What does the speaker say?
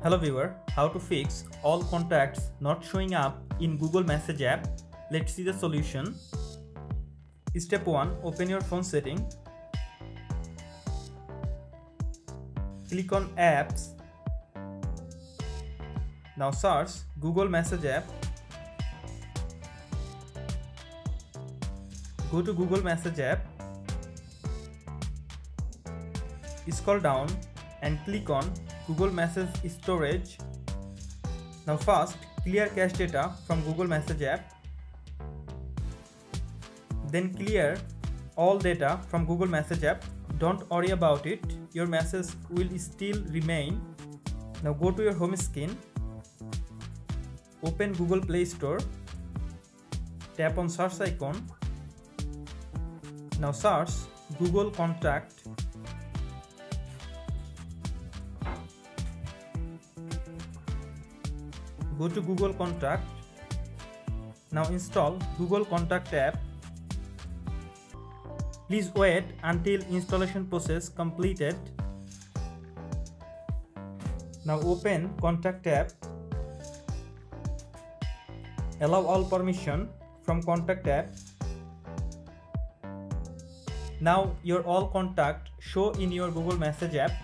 Hello viewer, how to fix all contacts not showing up in Google Message app. Let's see the solution. Step 1. Open your phone setting. Click on apps. Now search Google Message app. Go to Google Message app. Scroll down and click on Google Message Storage. Now first clear cache data from Google Message app. Then clear all data from Google Message app. Don't worry about it, your message will still remain. Now go to your home screen. Open Google Play Store. Tap on search icon. Now search Google Contact. Go to Google Contact. Now install Google Contact app. Please wait until installation process completed. Now open Contact app. Allow all permission from Contact app. Now your all contact show in your Google Message app.